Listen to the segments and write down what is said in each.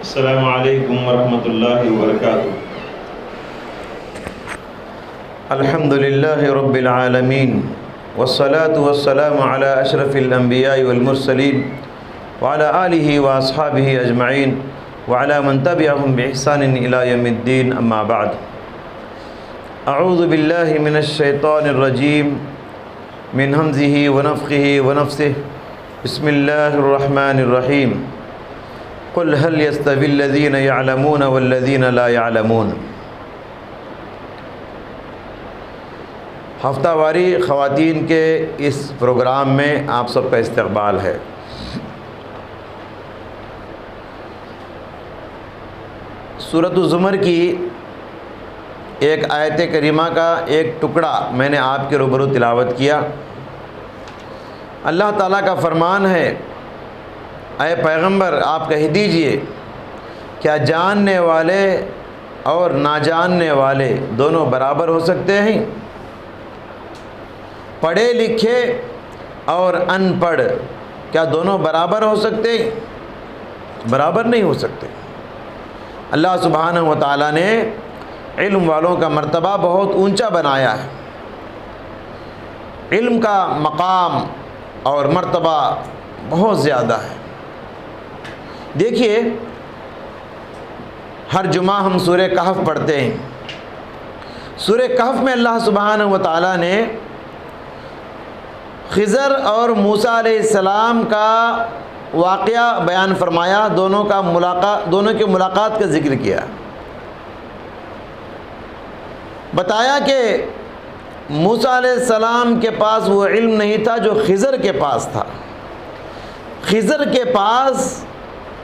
السلام علیکم ورحمۃ اللہ وبرکاتہ۔ الحمد للہ رب العالمین والصلاة والسلام علی اشرف الانبیاء والمرسلین وعلی آلہ واصحابہ اجمعین وعلی من تبعہم بإحسان الی یوم الدین، اما بعد۔ اعوذ باللہ من الشیطان الرجیم من ہمزہ ونفخہ ونفثہ، بسم اللہ الرحمن الرحیم۔ قل هل يستوي الذين يعلمون والذين لا يعلمون۔ ہفتہ واری خواتین کے اس پروگرام میں آپ سب کا استقبال ہے۔ سورۃ الزمر کی ایک آیت کریمہ کا ایک ٹکڑا میں نے آپ کے روبرو تلاوت کیا۔ اللہ تعالیٰ کا فرمان ہے، اے پیغمبر آپ کہہ دیجئے، کیا جاننے والے اور ناجاننے والے دونوں برابر ہو سکتے ہیں؟ پڑھے لکھے اور ان پڑھ کیا دونوں برابر ہو سکتے ہیں؟ برابر نہیں ہو سکتے۔ اللہ سبحانہ و تعالیٰ نے علم والوں کا مرتبہ بہت اونچا بنایا ہے۔ علم کا مقام اور مرتبہ بہت زیادہ ہے۔ دیکھیے، ہر جمعہ ہم سورہ کہف پڑھتے ہیں۔ سورہ کہف میں اللہ سبحانہ و تعالیٰ نے خضر اور موسیٰ علیہ السلام کا واقعہ بیان فرمایا، دونوں کی ملاقات کا ذکر کیا، بتایا کہ موسیٰ علیہ السلام کے پاس وہ علم نہیں تھا جو خضر کے پاس تھا۔ خضر کے پاس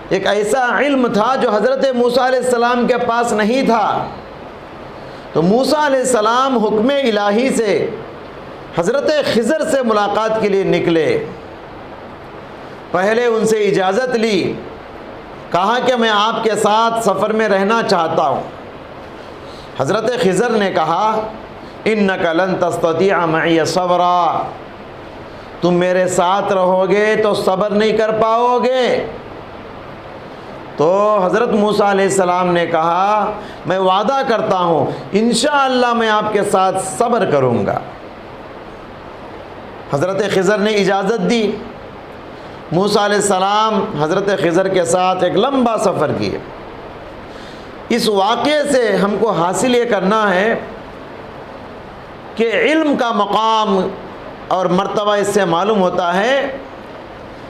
ایک ایسا علم تھا جو حضرت موسیٰ علیہ السلام کے پاس نہیں تھا۔ تو موسیٰ علیہ السلام حکم الہی سے حضرت خضر سے ملاقات کے لیے نکلے۔ پہلے ان سے اجازت لی، کہا کہ میں آپ کے ساتھ سفر میں رہنا چاہتا ہوں۔ حضرت خضر نے کہا، اِنَّكَ لَن تَسْتَطِيعَ مَعِيَ صَبْرًا، تم میرے ساتھ رہو گے تو صبر نہیں کر پاؤ گے۔ تو حضرت موسیٰ علیہ السلام نے کہا، میں وعدہ کرتا ہوں انشاءاللہ میں آپ کے ساتھ صبر کروں گا۔ حضرت خضر نے اجازت دی۔ موسیٰ علیہ السلام حضرت خضر کے ساتھ ایک لمبا سفر کیے۔ اس واقعے سے ہم کو حاصل یہ کرنا ہے کہ علم کا مقام اور مرتبہ اس سے معلوم ہوتا ہے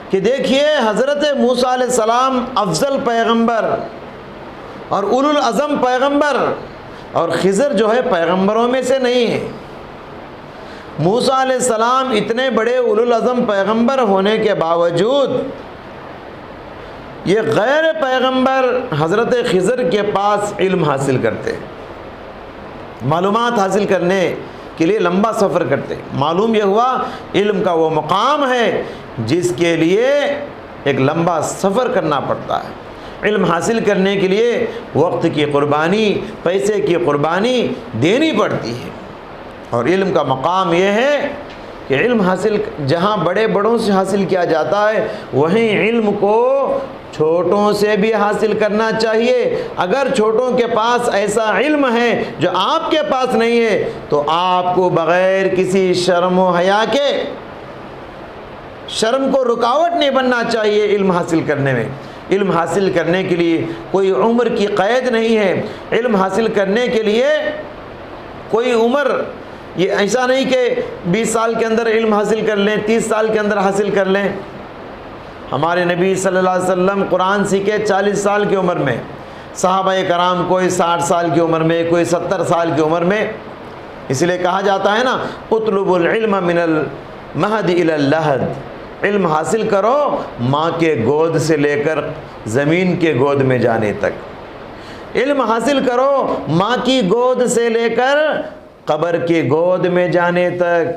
کہ دیکھیے، حضرت موسیٰ علیہ السلام افضل پیغمبر اور اولو العزم پیغمبر، اور خضر جو ہے پیغمبروں میں سے نہیں ہے۔ موسیٰ علیہ السلام اتنے بڑے اولو العزم پیغمبر ہونے کے باوجود یہ غیر پیغمبر حضرت خضر کے پاس علم حاصل کرتے، معلومات حاصل کرنے کے لیے لمبا سفر کرتے۔ معلوم یہ ہوا علم کا وہ مقام ہے جس کے لیے ایک لمبا سفر کرنا پڑتا ہے۔ علم حاصل کرنے کے لیے وقت کی قربانی، پیسے کی قربانی دینی پڑتی ہے۔ اور علم کا مقام یہ ہے کہ علم حاصل جہاں بڑے بڑوں سے حاصل کیا جاتا ہے، وہیں علم کو چھوٹوں سے بھی حاصل کرنا چاہیے۔ اگر چھوٹوں کے پاس ایسا علم ہے جو آپ کے پاس نہیں ہے تو آپ کو بغیر کسی شرم و حیا کے، شرم کو رکاوٹ نہیں بننا چاہیے علم حاصل کرنے میں۔ علم حاصل کرنے کے لیے کوئی عمر کی قید نہیں ہے۔ علم حاصل کرنے کے لیے کوئی عمر، یہ ایسا نہیں کہ 20 سال کے اندر علم حاصل کر لیں، 30 سال کے اندر حاصل کر لیں۔ ہمارے نبی صلی اللہ علیہ وسلم قرآن سیکھے 40 سال کی عمر میں، صحابہ کرام کوئی 60 سال کی عمر میں، کوئی 70 سال کی عمر میں۔ اس لیے کہا جاتا ہے نا، اطلب العلم من المہد الی اللحد، علم حاصل کرو ماں کے گود سے لے کر زمین کے گود میں جانے تک۔ علم حاصل کرو ماں کی گود سے لے کر قبر کی گود میں جانے تک۔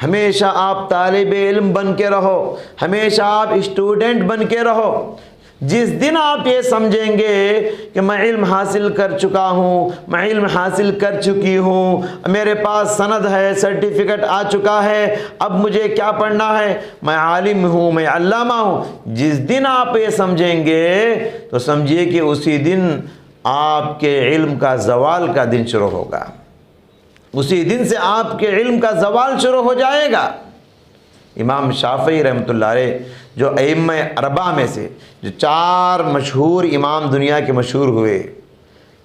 ہمیشہ آپ طالب علم بن کے رہو، ہمیشہ آپ اسٹوڈنٹ بن کے رہو۔ جس دن آپ یہ سمجھیں گے کہ میں علم حاصل کر چکا ہوں، میں علم حاصل کر چکی ہوں، میرے پاس سند ہے، سرٹیفکیٹ آ چکا ہے، اب مجھے کیا پڑھنا ہے، میں عالم ہوں، میں علامہ ہوں، جس دن آپ یہ سمجھیں گے تو سمجھیے کہ اسی دن آپ کے علم کا زوال کا دن شروع ہوگا، اسی دن سے آپ کے علم کا زوال شروع ہو جائے گا۔ امام شافعی رحمۃ اللہ علیہ جو ائمہ اربعہ میں سے جو 4 مشہور امام دنیا کے مشہور ہوئے،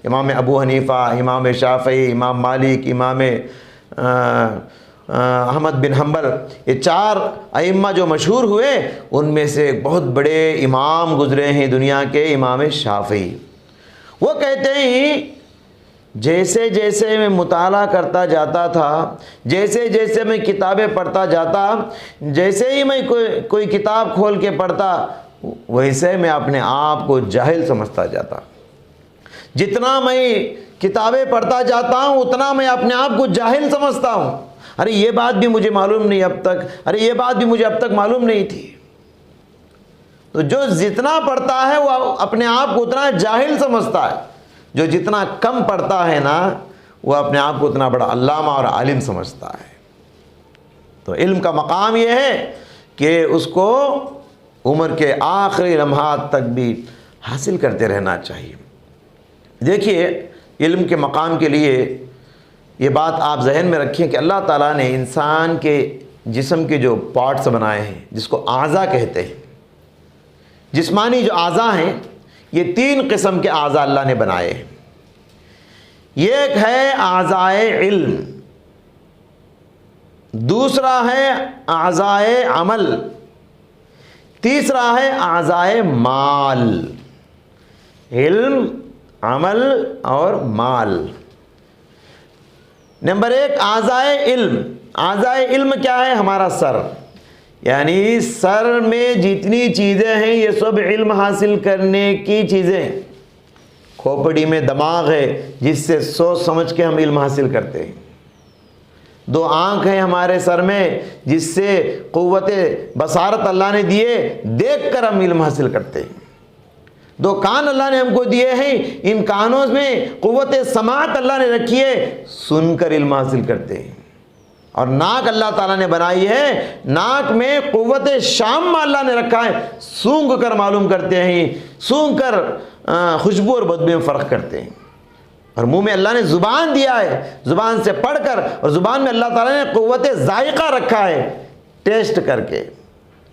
امام ابو حنیفہ، امام شافعی، امام مالک، امام احمد بن حنبل، یہ 4 ائمہ جو مشہور ہوئے ان میں سے بہت بڑے امام گزرے ہیں دنیا کے امام شافعی۔ وہ کہتے ہیں جیسے جیسے میں مطالعہ کرتا جاتا تھا، جیسے جیسے میں کتابیں پڑھتا جاتا، جیسے ہی میں کوئی کتاب کھول کے پڑھتا ویسے میں اپنے آپ کو جاہل سمجھتا جاتا۔ جتنا میں کتابیں پڑھتا جاتا ہوں اتنا میں اپنے آپ کو جاہل سمجھتا ہوں، ارے یہ بات بھی مجھے معلوم نہیں اب تک، ارے یہ بات بھی مجھے اب تک معلوم نہیں تھی۔ تو جو جتنا پڑھتا ہے وہ اپنے آپ کو اتنا جاہل سمجھتا ہے، جو جتنا کم پڑھتا ہے نا وہ اپنے آپ کو اتنا بڑا علامہ اور عالم سمجھتا ہے۔ تو علم کا مقام یہ ہے کہ اس کو عمر کے آخری لمحات تک بھی حاصل کرتے رہنا چاہیے۔ دیکھیے علم کے مقام کے لیے یہ بات آپ ذہن میں رکھیں کہ اللہ تعالیٰ نے انسان کے جسم کے جو پارٹس بنائے ہیں جس کو اعضاء کہتے ہیں، جسمانی جو اعضاء ہیں یہ 3 قسم کے اعضاء اللہ نے بنائے ہیں۔ ایک ہے اعضائے علم، دوسرا ہے اعضائے عمل، تیسرا ہے اعضائے مال۔ علم، عمل اور مال۔ نمبر 1 اعضائے علم۔ اعضائے علم کیا ہے؟ ہمارا سر، یعنی سر میں جتنی چیزیں ہیں یہ سب علم حاصل کرنے کی چیزیں ہیں۔ کھوپڑی میں دماغ ہے جس سے سوچ سمجھ کے ہم علم حاصل کرتے ہیں۔ 2 آنکھ ہیں ہمارے سر میں جس سے قوت بصارت اللہ نے دیے، دیکھ کر ہم علم حاصل کرتے ہیں۔ 2 کان اللہ نے ہم کو دیے ہیں، ان کانوں میں قوت سماعت اللہ نے رکھی ہے، سن کر علم حاصل کرتے ہیں۔ اور ناک اللہ تعالیٰ نے بنائی ہے، ناک میں قوت شام اللہ نے رکھا ہے، سونگھ کر معلوم کرتے ہیں، سونگھ کر خوشبو اور بدبو میں فرق کرتے ہیں۔ اور منہ میں اللہ نے زبان دیا ہے، زبان سے پڑھ کر، اور زبان میں اللہ تعالیٰ نے قوت ذائقہ رکھا ہے، ٹیسٹ کر کے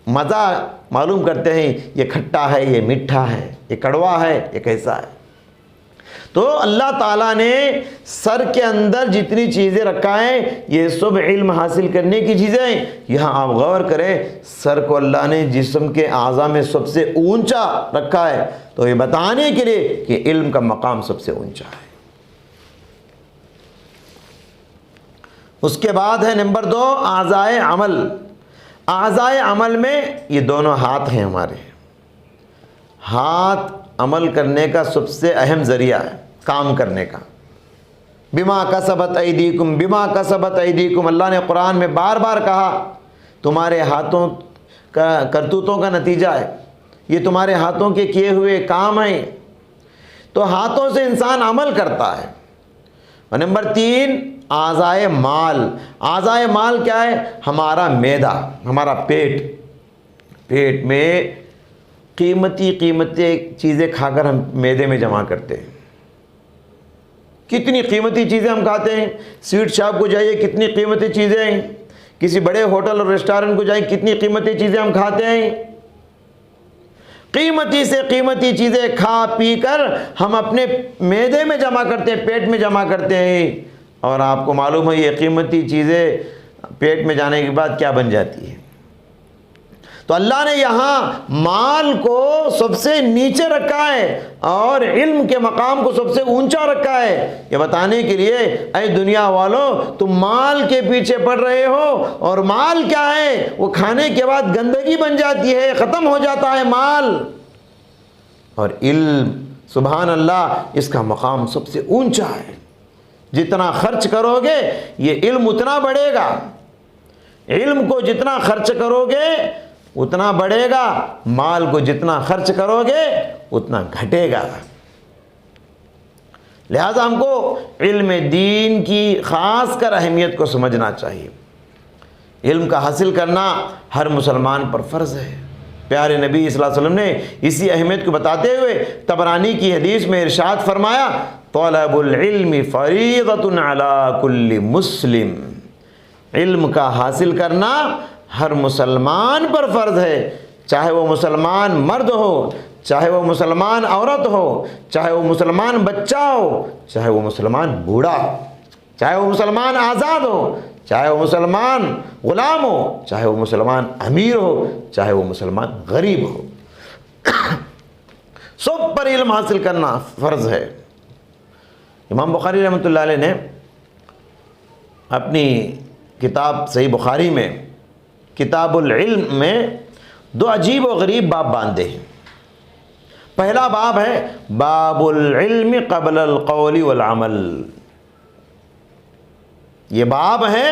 مزہ معلوم کرتے ہیں، یہ کھٹا ہے، یہ میٹھا ہے، یہ کڑوا ہے، یہ کیسا ہے۔ تو اللہ تعالیٰ نے سر کے اندر جتنی چیزیں رکھا ہے یہ سب علم حاصل کرنے کی چیزیں ہیں۔ یہاں آپ غور کریں، سر کو اللہ نے جسم کے اعضاء میں سب سے اونچا رکھا ہے، تو یہ بتانے کے لیے کہ علم کا مقام سب سے اونچا ہے۔ اس کے بعد ہے نمبر 2 اعضائے عمل۔ اعضائے عمل میں یہ دونوں ہاتھ ہیں ہمارے۔ ہاتھ عمل کرنے کا سب سے اہم ذریعہ ہے، کام کرنے کا۔ بما کسبت ایدیکم، بما کسبت ایدیکم، اللہ نے قرآن میں بار بار کہا تمہارے ہاتھوں کا کرتوتوں کا نتیجہ ہے، یہ تمہارے ہاتھوں کے کیے ہوئے کام ہیں۔ تو ہاتھوں سے انسان عمل کرتا ہے۔ اور نمبر 3 اعضائے مال۔ اعضائے مال کیا ہے؟ ہمارا معدہ، ہمارا پیٹ۔ پیٹ میں قیمتی چیزیں کھا کر ہم معدے میں جمع کرتے ہیں۔ کتنی قیمتی چیزیں ہم کھاتے ہیں، سویٹ شاپ کو جائیے کتنی قیمتی چیزیں ہیں، کسی بڑے ہوٹل اور ریسٹورنٹ کو جائیں کتنی قیمتی چیزیں ہم کھاتے ہیں۔ قیمتی سے قیمتی چیزیں کھا پی کر ہم اپنے معدے میں جمع کرتے ہیں، پیٹ میں جمع کرتے ہیں، اور آپ کو معلوم ہے یہ قیمتی چیزیں پیٹ میں جانے کے بعد کیا بن جاتی ہے۔ تو اللہ نے یہاں مال کو سب سے نیچے رکھا ہے اور علم کے مقام کو سب سے اونچا رکھا ہے، یہ بتانے کے لیے اے دنیا والوں تم مال کے پیچھے پڑ رہے ہو، اور مال کیا ہے؟ وہ کھانے کے بعد گندگی بن جاتی ہے، ختم ہو جاتا ہے مال۔ اور علم، سبحان اللہ، اس کا مقام سب سے اونچا ہے۔ جتنا خرچ کرو گے یہ علم اتنا بڑھے گا۔ علم کو جتنا خرچ کرو گے اتنا بڑھے گا، مال کو جتنا خرچ کرو گے اتنا گھٹے گا۔ لہذا ہم کو علم دین کی خاص کر اہمیت کو سمجھنا چاہیے۔ علم کا حاصل کرنا ہر مسلمان پر فرض ہے۔ پیارے نبی صلی اللہ علیہ وسلم نے اسی اہمیت کو بتاتے ہوئے طبرانی کی حدیث میں ارشاد فرمایا، طلب العلم فریضۃ علی کل مسلم، علم کا حاصل کرنا ہر مسلمان پر فرض ہے، چاہے وہ مسلمان مرد ہو، چاہے وہ مسلمان عورت ہو، چاہے وہ مسلمان بچہ ہو، چاہے وہ مسلمان بوڑھا ہو، چاہے وہ مسلمان آزاد ہو، چاہے وہ مسلمان غلام ہو، چاہے وہ مسلمان امیر ہو، چاہے وہ مسلمان غریب ہو، سب پر علم حاصل کرنا فرض ہے۔ امام بخاری رحمۃ اللہ علیہ نے اپنی کتاب صحیح بخاری میں کتاب العلم میں 2 عجیب و غریب باب باندھے ہیں۔ پہلا باب ہے باب العلم قبل القول والعمل، یہ باب ہے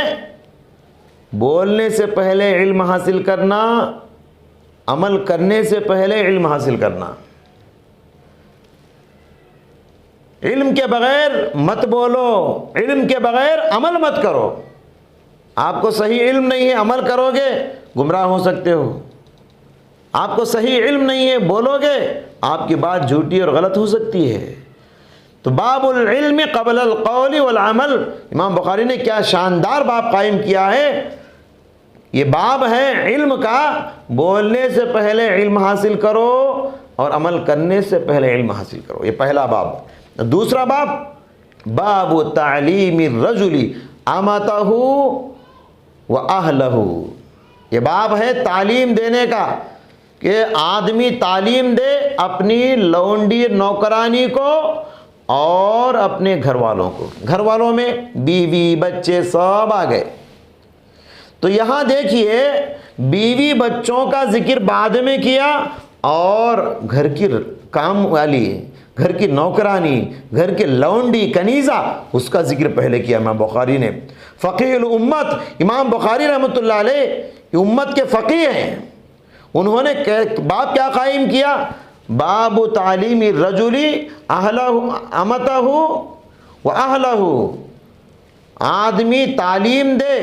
بولنے سے پہلے علم حاصل کرنا، عمل کرنے سے پہلے علم حاصل کرنا۔ علم کے بغیر مت بولو، علم کے بغیر عمل مت کرو۔ آپ کو صحیح علم نہیں ہے، عمل کرو گے گمراہ ہو سکتے ہو۔ آپ کو صحیح علم نہیں ہے، بولو گے آپ کی بات جھوٹی اور غلط ہو سکتی ہے۔ تو باب العلم قبل القول والعمل، امام بخاری نے کیا شاندار باب قائم کیا ہے۔ یہ باب ہے علم کا، بولنے سے پہلے علم حاصل کرو اور عمل کرنے سے پہلے علم حاصل کرو، یہ پہلا باب۔ دوسرا باب باب تعلیم الرجل امتہ واہلہ، یہ باب ہے تعلیم دینے کا، کہ آدمی تعلیم دے اپنی لونڈی نوکرانی کو اور اپنے گھر والوں کو۔ گھر والوں میں بیوی بچے سب آ گئے، تو یہاں دیکھیے بیوی بچوں کا ذکر بعد میں کیا اور گھر کی کام والی، گھر کی نوکرانی، گھر کے لونڈی کنیزہ، اس کا ذکر پہلے کیا امام بخاری نے۔ فقیہ الامت امام بخاری رحمۃ اللہ علیہ یہ امت کے فقیہ ہیں، انہوں نے باب کیا قائم کیا؟ باب تعلیم الرجل اہلہ امتہ واہلہ، آدمی تعلیم دے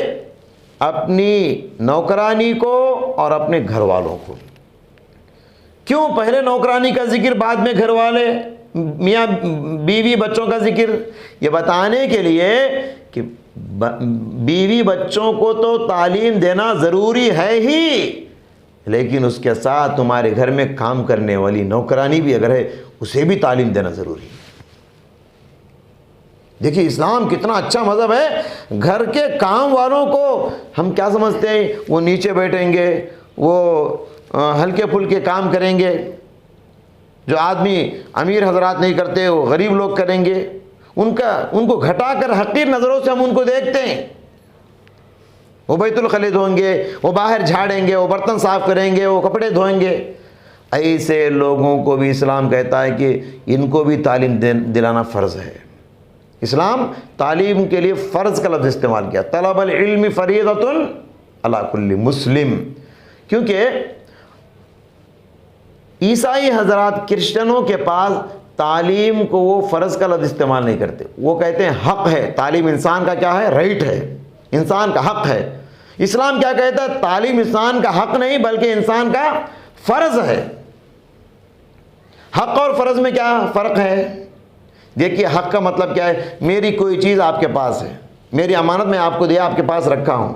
اپنی نوکرانی کو اور اپنے گھر والوں کو۔ کیوں پہلے نوکرانی کا ذکر بعد میں گھر والے، میاں بیوی بچوں کا ذکر؟ یہ بتانے کے لیے کہ بیوی بچوں کو تو تعلیم دینا ضروری ہے ہی، لیکن اس کے ساتھ تمہارے گھر میں کام کرنے والی نوکرانی بھی اگر ہے اسے بھی تعلیم دینا ضروری ہے۔ دیکھیے اسلام کتنا اچھا مذہب ہے۔ گھر کے کام والوں کو ہم کیا سمجھتے ہیں؟ وہ نیچے بیٹھیں گے، وہ ہلکے پھلکے کام کریں گے، جو آدمی امیر حضرات نہیں کرتے وہ غریب لوگ کریں گے، ان کو گھٹا کر حقیر نظروں سے ہم ان کو دیکھتے ہیں۔ وہ بیت الخلا دھوئیں گے، وہ باہر جھاڑیں گے، وہ برتن صاف کریں گے، وہ کپڑے دھوئیں گے۔ ایسے لوگوں کو بھی اسلام کہتا ہے کہ ان کو بھی تعلیم دلانا فرض ہے۔ اسلام تعلیم کے لیے فرض کا لفظ استعمال کیا، طلب العلم فریضۃ علی کل مسلم، کیونکہ عیسائی حضرات کرسچنوں کے پاس تعلیم کو وہ فرض کا لفظ استعمال نہیں کرتے، وہ کہتے ہیں حق ہے، تعلیم انسان کا کیا ہے؟ رائٹ ہے، انسان کا حق ہے۔ اسلام کیا کہتا ہے؟ تعلیم انسان کا حق نہیں بلکہ انسان کا فرض ہے۔ حق اور فرض میں کیا فرق ہے؟ دیکھیے حق کا مطلب کیا ہے؟ میری کوئی چیز آپ کے پاس ہے، میری امانت میں آپ کو دیا، آپ کے پاس رکھا ہوں،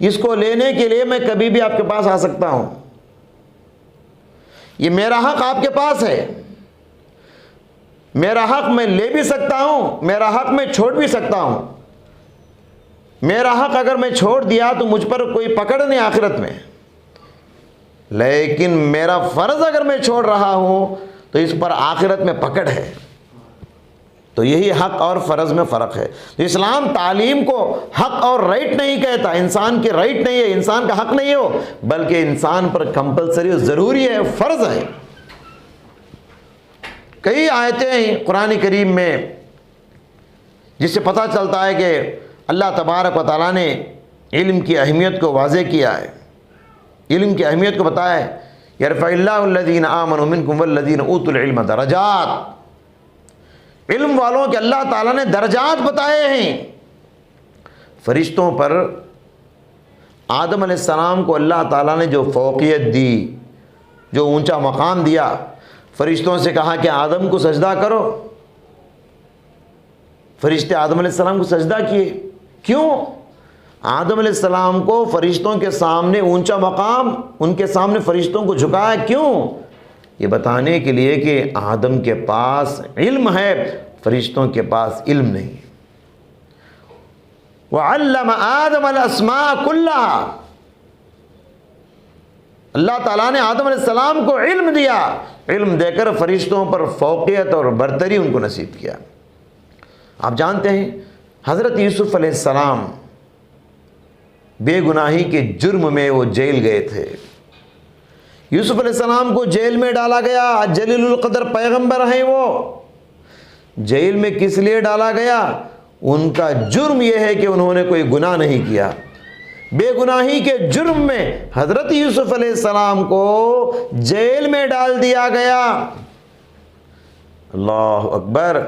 اس کو لینے کے لیے میں کبھی بھی آپ کے پاس آ سکتا ہوں، یہ میرا حق آپ کے پاس ہے، میرا حق میں لے بھی سکتا ہوں، میرا حق میں چھوڑ بھی سکتا ہوں۔ میرا حق اگر میں چھوڑ دیا تو مجھ پر کوئی پکڑ نہیں آخرت میں، لیکن میرا فرض اگر میں چھوڑ رہا ہوں تو اس پر آخرت میں پکڑ ہے۔ تو یہی حق اور فرض میں فرق ہے۔ تو اسلام تعلیم کو حق اور رائٹ نہیں کہتا، انسان کے رائٹ نہیں ہے، انسان کا حق نہیں ہے وہ، بلکہ انسان پر کمپلسری ضروری ہے، فرض ہے۔ کئی آیتیں ہیں قرآن کریم میں جس سے پتہ چلتا ہے کہ اللہ تبارک و تعالیٰ نے علم کی اہمیت کو واضح کیا ہے۔ علم کی اہمیت کو بتایا ہے، یرفع اللہ الذین آمنوا منکم والذین اوتوا العلم درجات، علم والوں کے اللہ تعالیٰ نے درجات بتائے ہیں۔ فرشتوں پر آدم علیہ السلام کو اللہ تعالیٰ نے جو فوقیت دی، جو اونچا مقام دیا، فرشتوں سے کہا کہ آدم کو سجدہ کرو، فرشتے آدم علیہ السلام کو سجدہ کیے۔ کیوں؟ آدم علیہ السلام کو فرشتوں کے سامنے اونچا مقام، ان کے سامنے فرشتوں کو جھکایا، کیوں؟ یہ بتانے کے لیے کہ آدم کے پاس علم ہے، فرشتوں کے پاس علم نہیں۔ وَعَلَّمَ آدَمَ الْأَسْمَاءَ كُلَّهَا، اللہ تعالیٰ نے آدم علیہ السلام کو علم دیا، علم دے کر فرشتوں پر فوقیت اور برتری ان کو نصیب کیا۔ آپ جانتے ہیں حضرت یوسف علیہ السلام بے گناہی کے جرم میں وہ جیل گئے تھے۔ یوسف علیہ السلام کو جیل میں ڈالا گیا، جلیل القدر پیغمبر ہیں وہ۔ جیل میں کس لیے ڈالا گیا؟ ان کا جرم یہ ہے کہ انہوں نے کوئی گناہ نہیں کیا۔ بے گناہی کے جرم میں حضرت یوسف علیہ السلام کو جیل میں ڈال دیا گیا۔ اللہ اکبر!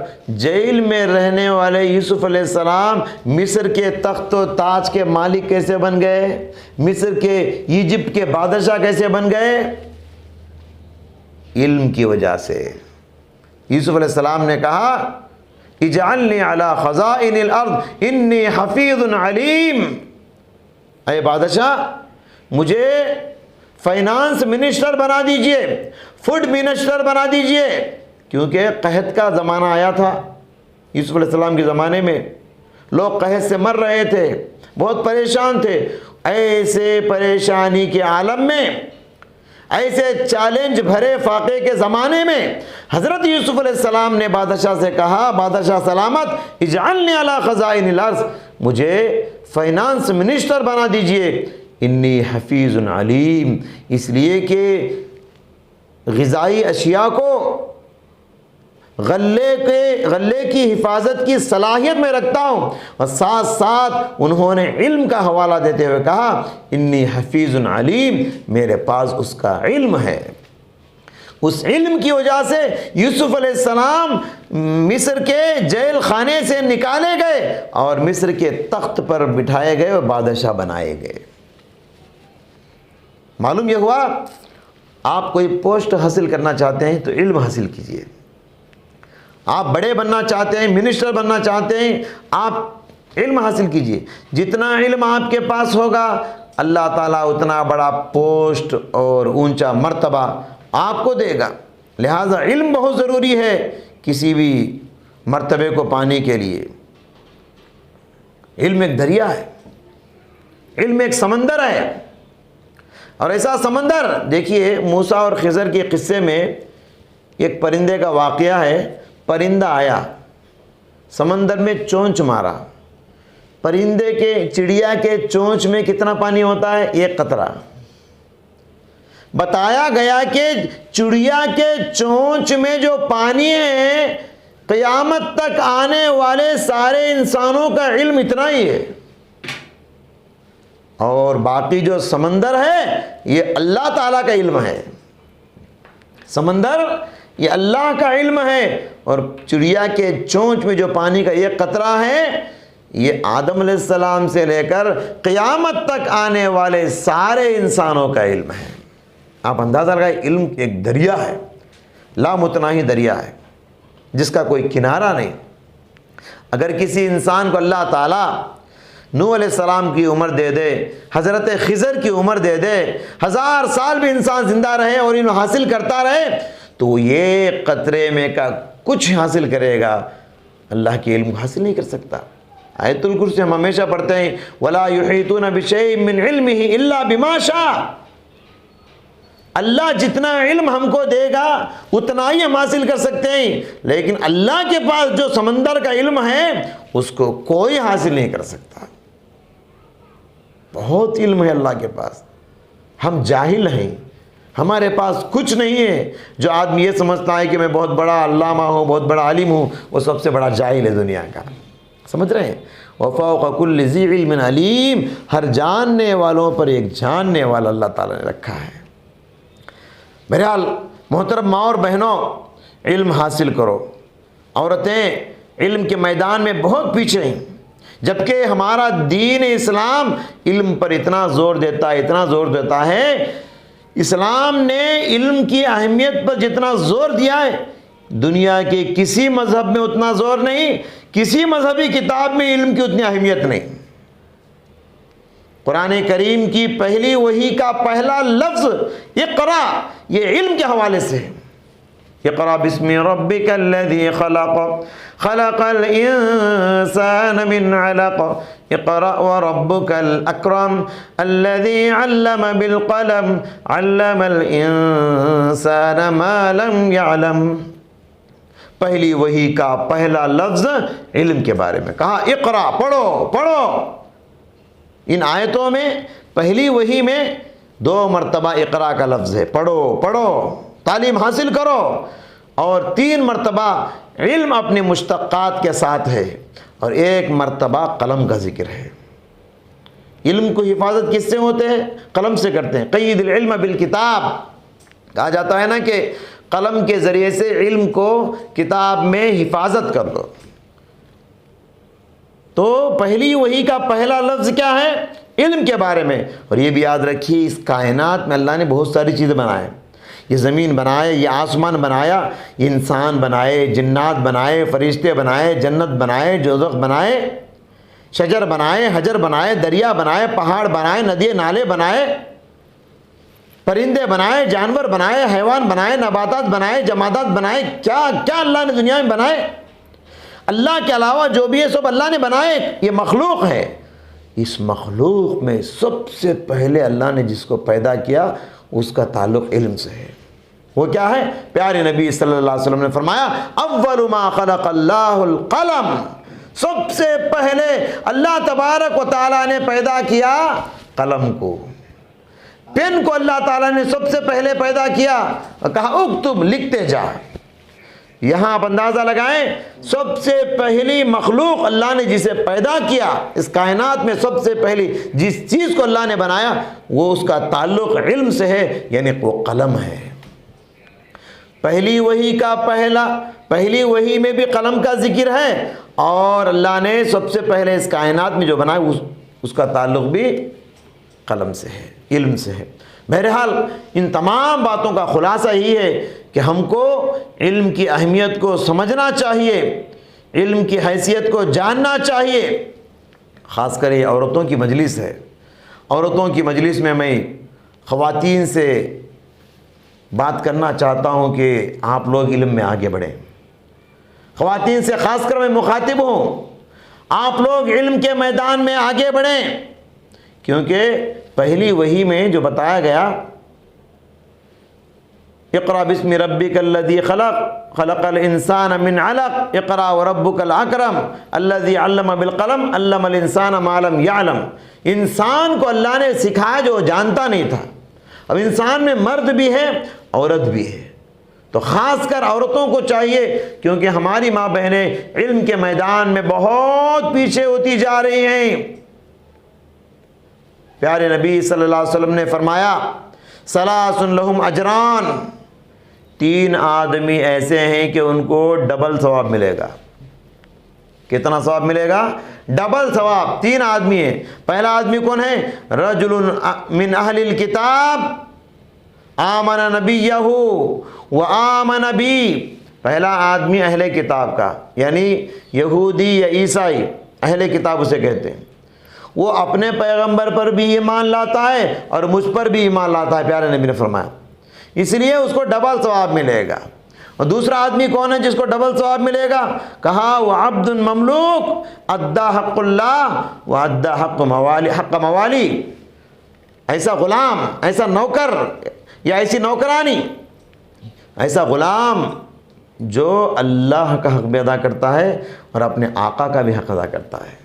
جیل میں رہنے والے یوسف علیہ السلام مصر کے تخت و تاج کے مالک کیسے بن گئے؟ مصر کے، ایجپٹ کے بادشاہ کیسے بن گئے؟ علم کی وجہ سے۔ یوسف علیہ السلام نے کہا اجعلنی علی خزائن الارض انی حفیظ علیم، اے بادشاہ مجھے فائنانس منسٹر بنا دیجئے، فوڈ منسٹر بنا دیجئے، کیونکہ قحط کا زمانہ آیا تھا یوسف علیہ السلام کے زمانے میں، لوگ قحط سے مر رہے تھے، بہت پریشان تھے۔ ایسے پریشانی کے عالم میں، ایسے چیلنج بھرے فاقے کے زمانے میں حضرت یوسف علیہ السلام نے بادشاہ سے کہا، بادشاہ سلامت، اجعلنی علی خزائن الارض، مجھے فائنانس منسٹر بنا دیجئے، انی حفیظ علیم، اس لیے کہ غذائی اشیاء کو، غلے کی حفاظت کی صلاحیت میں رکھتا ہوں۔ اور ساتھ ساتھ انہوں نے علم کا حوالہ دیتے ہوئے کہا انی حفیظ علیم، میرے پاس اس کا علم ہے۔ اس علم کی وجہ سے یوسف علیہ السلام مصر کے جیل خانے سے نکالے گئے اور مصر کے تخت پر بٹھائے گئے اور بادشاہ بنائے گئے۔ معلوم یہ ہوا، آپ کوئی پوسٹ حاصل کرنا چاہتے ہیں تو علم حاصل کیجئے۔ آپ بڑے بننا چاہتے ہیں، منسٹر بننا چاہتے ہیں، آپ علم حاصل کیجئے۔ جتنا علم آپ کے پاس ہوگا اللہ تعالیٰ اتنا بڑا پوسٹ اور اونچا مرتبہ آپ کو دے گا۔ لہٰذا علم بہت ضروری ہے کسی بھی مرتبے کو پانے کے لیے۔ علم ایک دریا ہے، علم ایک سمندر ہے، اور ایسا سمندر، دیکھیے موسیٰ اور خضر کے قصے میں ایک پرندے کا واقعہ ہے۔ پرندہ آیا، سمندر میں چونچ مارا، پرندے کے، چڑیا کے چونچ میں کتنا پانی ہوتا ہے؟ ایک قطرہ۔ بتایا گیا کہ چڑیا کے چونچ میں جو پانی ہے قیامت تک آنے والے سارے انسانوں کا علم اتنا ہی ہے، اور باقی جو سمندر ہے یہ اللہ تعالیٰ کا علم ہے۔ سمندر یہ اللہ کا علم ہے، اور چڑیا کے چونچ میں جو پانی کا ایک قطرہ ہے یہ آدم علیہ السلام سے لے کر قیامت تک آنے والے سارے انسانوں کا علم ہے۔ آپ اندازہ لگائیں، علم ایک دریا ہے، لامتناہی دریا ہے جس کا کوئی کنارہ نہیں۔ اگر کسی انسان کو اللہ تعالیٰ نوح علیہ السلام کی عمر دے دے، حضرت خضر کی عمر دے دے، 1000 سال بھی انسان زندہ رہے اور علم حاصل کرتا رہے، تو یہ قطرے میں کا کچھ حاصل کرے گا، اللہ کے علم کو حاصل نہیں کر سکتا۔ آیت الکرسی ہم ہمیشہ پڑھتے ہیں، وَلَا يُحِيطُونَ بِشَيْءٍ مِّنْ عِلْمِهِ إِلَّا بِمَا شَاءَ۔ اللہ جتنا علم ہم کو دے گا اتنا ہی ہم حاصل کر سکتے ہیں، لیکن اللہ کے پاس جو سمندر کا علم ہے اس کو کوئی حاصل نہیں کر سکتا۔ بہت علم ہے اللہ کے پاس، ہم جاہل ہیں، ہمارے پاس کچھ نہیں ہے۔ جو آدمی یہ سمجھتا ہے کہ میں بہت بڑا علامہ ہوں، بہت بڑا عالم ہوں، وہ سب سے بڑا جاہل ہے دنیا کا۔ سمجھ رہے ہیں؟ وَفَوْقَ كُلِّ ذِي عِلْمٍ عَلِيمٍ، ہر جاننے والوں پر ایک جاننے والا اللہ تعالیٰ نے رکھا ہے۔ بہرحال محترم ماں اور بہنوں، علم حاصل کرو۔ عورتیں علم کے میدان میں بہت پیچھے ہیں، جبکہ ہمارا دین اسلام علم پر اتنا زور دیتا ہے۔ اسلام نے علم کی اہمیت پر جتنا زور دیا ہے، دنیا کے کسی مذہب میں اتنا زور نہیں، کسی مذہبی کتاب میں علم کی اتنی اہمیت نہیں۔ قرآن کریم کی پہلی وحی کا پہلا لفظ اقرا، یہ علم کے حوالے سے ہے۔ اقرا بسم ربک الذی خلق، خلق الانسان من علق، اقرأ وربک الاکرم الذی علم بالقلم، علم الانسان ما لم يعلم۔ پہلی وحی کا پہلا لفظ علم کے بارے میں کہا، اقرا، پڑھو۔ ان آیتوں میں پہلی وحی میں 2 مرتبہ اقرا کا لفظ ہے، پڑھو، تعلیم حاصل کرو، اور 3 مرتبہ علم اپنے مشتقات کے ساتھ ہے، اور 1 مرتبہ قلم کا ذکر ہے۔ علم کو حفاظت کس سے ہوتے ہیں؟ قلم سے کرتے ہیں۔ قید العلم بالکتاب، کہا جاتا ہے نا کہ قلم کے ذریعے سے علم کو کتاب میں حفاظت کر دو۔ تو پہلی وحی کا پہلا لفظ کیا ہے؟ علم کے بارے میں۔ اور یہ بھی یاد رکھیے، اس کائنات میں اللہ نے بہت ساری چیزیں بنائے، یہ زمین بنائے، یہ آسمان بنایا، یہ انسان بنائے، جنات بنائے، فرشتے بنائے، جنت بنائے، دوزخ بنائے، شجر بنائے، حجر بنائے، دریا بنائے، پہاڑ بنائے، ندی نالے بنائے، پرندے بنائے، جانور بنائے، حیوان بنائے، نباتات بنائے، جمادات بنائے، کیا اللہ نے دنیا میں بنائے۔ اللہ کے علاوہ جو بھی ہے سب اللہ نے بنائے، یہ مخلوق ہے۔ اس مخلوق میں سب سے پہلے اللہ نے جس کو پیدا کیا اس کا تعلق علم سے ہے۔ وہ کیا ہے؟ پیارے نبی صلی اللہ علیہ وسلم نے فرمایا، اول ما خلق اللہ القلم، سب سے پہلے اللہ تبارک و تعالیٰ نے پیدا کیا قلم کو، پین کو اللہ تعالیٰ نے سب سے پہلے پیدا کیا اور کہا اکتب، لکھتے جا۔ یہاں آپ اندازہ لگائیں، سب سے پہلی مخلوق اللہ نے جسے پیدا کیا، اس کائنات میں سب سے پہلی جس چیز کو اللہ نے بنایا وہ اس کا تعلق علم سے ہے، یعنی وہ قلم ہے۔ پہلی وحی میں بھی قلم کا ذکر ہے، اور اللہ نے سب سے پہلے اس کائنات میں جو بنایا اس کا تعلق بھی قلم سے ہے، علم سے ہے۔ بہرحال ان تمام باتوں کا خلاصہ یہ ہے کہ ہم کو علم کی اہمیت کو سمجھنا چاہیے، علم کی حیثیت کو جاننا چاہیے۔ خاص کر یہ عورتوں کی مجلس ہے، عورتوں کی مجلس میں میں خواتین سے بات کرنا چاہتا ہوں کہ آپ لوگ علم میں آگے بڑھیں۔ خواتین سے خاص کر میں مخاطب ہوں، آپ لوگ علم کے میدان میں آگے بڑھیں، کیونکہ پہلی وحی میں جو بتایا گیا، اقرا بسم ربک الذی خلق، خلق الانسان من علق، اقرا وربک الاکرم الذی علم بالقلم، علم الانسان ما لم یعلم۔ انسان کو اللہ نے سکھایا جو جانتا نہیں تھا۔ اب انسان میں مرد بھی ہے، عورت بھی ہے، تو خاص کر عورتوں کو چاہیے، کیونکہ ہماری ماں بہنیں علم کے میدان میں بہت پیچھے ہوتی جا رہی ہیں۔ پیارے نبی صلی اللہ علیہ وسلم نے فرمایا، ثلاث لہم اجران، 3 آدمی ایسے ہیں کہ ان کو ڈبل ثواب ملے گا۔ کتنا ثواب ملے گا؟ ڈبل ثواب۔ 3 آدمی ہیں۔ پہلا آدمی کون ہے؟ رجل من اہل الکتاب آمن نبیہ وآمن بی، پہلا آدمی اہل کتاب کا، یعنی یہودی یا عیسائی، اہل کتاب اسے کہتے ہیں۔ وہ اپنے پیغمبر پر بھی ایمان لاتا ہے اور مجھ پر بھی ایمان لاتا ہے، پیارے نبی نے فرمایا، اس لیے اس کو ڈبل ثواب ملے گا۔ اور دوسرا آدمی کون ہے جس کو ڈبل ثواب ملے گا؟ کہا وہ عبد مملوک ادا حق اللہ و ادا حق موالی، ایسا غلام، ایسا نوکر یا ایسی نوکرانی، ایسا غلام جو اللہ کا حق بھی ادا کرتا ہے اور اپنے آقا کا بھی حق ادا کرتا ہے،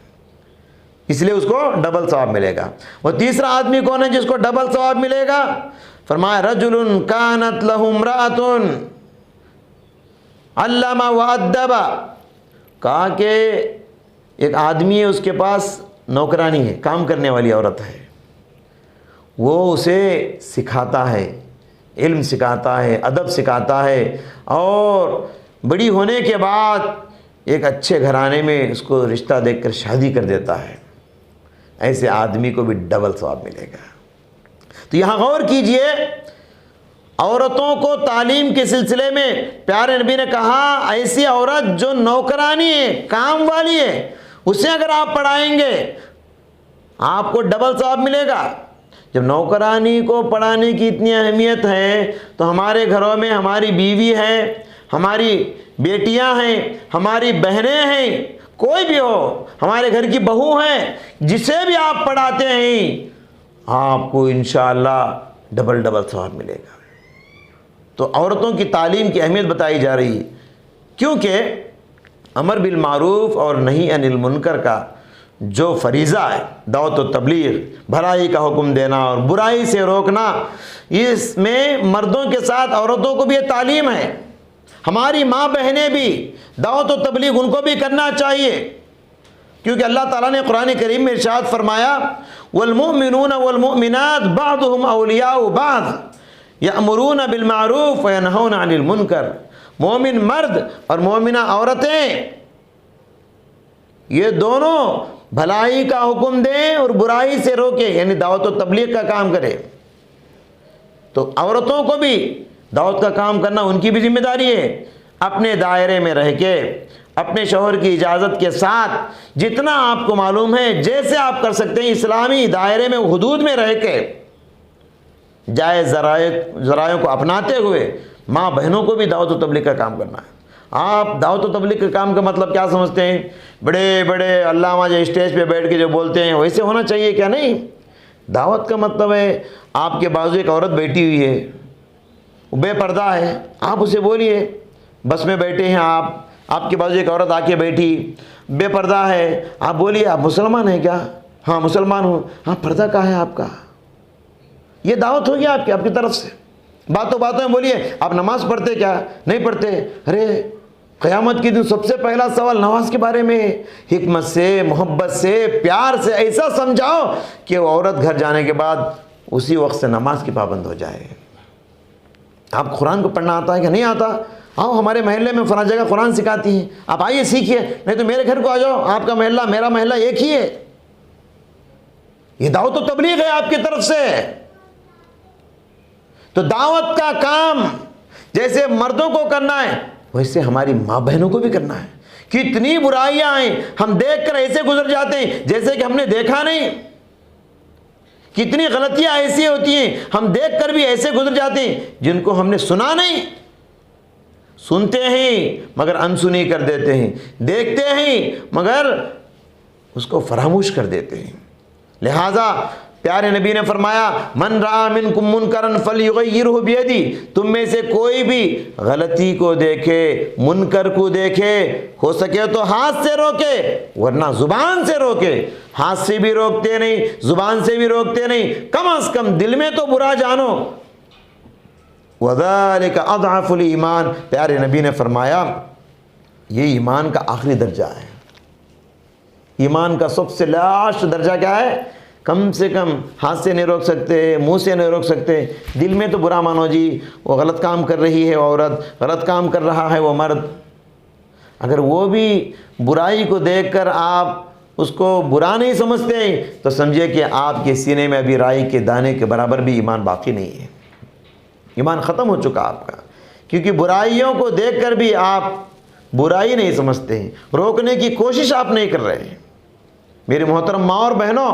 اس لیے اس کو ڈبل ثواب ملے گا۔ وہ تیسرا آدمی کون ہے جس کو ڈبل ثواب ملے گا؟ فرمایا رجل کانت لہ امرأۃ علم وادب، کہا کہ ایک آدمی ہے، اس کے پاس نوکرانی ہے، کام کرنے والی عورت ہے، وہ اسے سکھاتا ہے، علم سکھاتا ہے، ادب سکھاتا ہے، اور بڑی ہونے کے بعد ایک اچھے گھرانے میں اس کو رشتہ دیکھ کر شادی کر دیتا ہے، ایسے آدمی کو بھی ڈبل ثواب ملے گا۔ تو یہاں غور کیجئے، عورتوں کو تعلیم کے سلسلے میں پیارے نبی نے کہا ایسی عورت جو نوکرانی ہے، کام والی ہے، اسے اگر آپ پڑھائیں گے آپ کو ڈبل ثواب ملے گا۔ جب نوکرانی کو پڑھانے کی اتنی اہمیت ہے تو ہمارے گھروں میں ہماری بیوی ہے، ہماری بیٹیاں ہیں، ہماری بہنیں ہیں، کوئی بھی ہو، ہمارے گھر کی بہو ہیں، جسے بھی آپ پڑھاتے ہیں آپ کو انشاءاللہ ڈبل ثواب ملے گا۔ تو عورتوں کی تعلیم کی اہمیت بتائی جا رہی ہے، کیونکہ امر بالمعروف اور نہی عن المنکر کا جو فریضہ ہے، دعوت و تبلیغ، بھلائی کا حکم دینا اور برائی سے روکنا، اس میں مردوں کے ساتھ عورتوں کو بھی یہ تعلیم ہے۔ ہماری ماں بہنیں بھی دعوت و تبلیغ ان کو بھی کرنا چاہیے، کیونکہ اللہ تعالیٰ نے قرآن کریم میں ارشاد فرمایا والمؤمنون والمؤمنات بعضهم اولیاء بعض یأمرون بالمعروف وینہون عن المنکر۔ مومن مرد اور مومنہ عورتیں یہ دونوں بھلائی کا حکم دیں اور برائی سے روکیں، یعنی دعوت و تبلیغ کا کام کرے۔ تو عورتوں کو بھی دعوت کا کام کرنا ان کی بھی ذمہ داری ہے، اپنے دائرے میں رہ کے، اپنے شوہر کی اجازت کے ساتھ، جتنا آپ کو معلوم ہے جیسے آپ کر سکتے ہیں، اسلامی دائرے میں حدود میں رہ کے، جائز ذرائع کو اپناتے ہوئے ماں بہنوں کو بھی دعوت و تبلیغ کا کام کرنا ہے۔ آپ دعوت و تبلیغ کے کام کا مطلب کیا سمجھتے ہیں؟ بڑے بڑے علامہ جو اسٹیج پہ بیٹھ کے جو بولتے ہیں ویسے ہونا چاہیے کیا؟ نہیں، دعوت کا مطلب ہے آپ کے بازو ایک عورت بیٹھی ہوئی ہے، بے پردہ ہے، آپ اسے بولیے، بس میں بیٹھے ہیں آپ کے بازو ایک عورت آ کے بیٹھی بے پردہ ہے، آپ بولیے آپ مسلمان ہیں کیا؟ ہاں مسلمان ہوں۔ ہاں پردہ کہاں ہے آپ کا؟ یہ دعوت ہوگی آپ کی طرف سے۔ باتوں میں بولیے آپ نماز پڑھتے کیا؟ نہیں پڑھتے۔ ارے قیامت کے دن سب سے پہلا سوال نماز کے بارے میں، حکمت سے، محبت سے، پیار سے ایسا سمجھاؤ کہ وہ عورت گھر جانے کے بعد اسی وقت سے نماز کی پابند ہو جائے۔ آپ قرآن کو پڑھنا آتا ہے کہ نہیں آتا؟ آؤ ہمارے محلے میں فلاں جگہ قرآن سکھاتی ہیں، آپ آئیے سیکھیے، نہیں تو میرے گھر کو آ جاؤ، آپ کا محلہ میرا محلہ ایک ہی ہے۔ یہ دعوت و تبلیغ ہے آپ کی طرف سے۔ تو دعوت کا کام جیسے مردوں کو کرنا ہے ویسے ہماری ماں بہنوں کو بھی کرنا ہے۔ کتنی برائیاں ہیں، ہم دیکھ کر ایسے گزر جاتے ہیں جیسے کہ ہم نے دیکھا نہیں۔ کتنی غلطیاں ایسی ہوتی ہیں ہم دیکھ کر بھی ایسے گزر جاتے ہیں جن کو ہم نے سنا نہیں۔ سنتے ہیں مگر انسنی کر دیتے ہیں، دیکھتے ہیں مگر اس کو فراموش کر دیتے ہیں۔ لہذا پیارے نبی نے فرمایا من رأى منکم منکرا فلیغیرہ بیدی، تم میں سے کوئی بھی غلطی کو دیکھے، منکر کو دیکھے، ہو سکے تو ہاتھ سے روکے ورنہ زبان سے روکے۔ ہاتھ سے بھی روکتے نہیں، زبان سے بھی روکتے نہیں، کم از کم دل میں تو برا جانو۔ وَذَلِكَ أَضْعَفُ الْإِيمَانِ، پیارے نبی نے فرمایا یہ ایمان کا آخری درجہ ہے۔ ایمان کا سب سے لاسٹ درجہ کیا ہے؟ کم سے کم ہاتھ سے نہیں روک سکتے، منہ سے نہیں روک سکتے، دل میں تو برا مانو جی، وہ غلط کام کر رہی ہے وہ عورت، غلط کام کر رہا ہے وہ مرد، اگر وہ بھی برائی کو دیکھ کر آپ اس کو برا نہیں سمجھتے تو سمجھے کہ آپ کے سینے میں ابھی رائی کے دانے کے برابر بھی ایمان باقی نہیں ہے، ایمان ختم ہو چکا آپ کا، کیونکہ برائیوں کو دیکھ کر بھی آپ برائی نہیں سمجھتے ہیں، روکنے کی کوشش آپ نہیں کر رہے ہیں۔ میری محترم ماں اور بہنوں،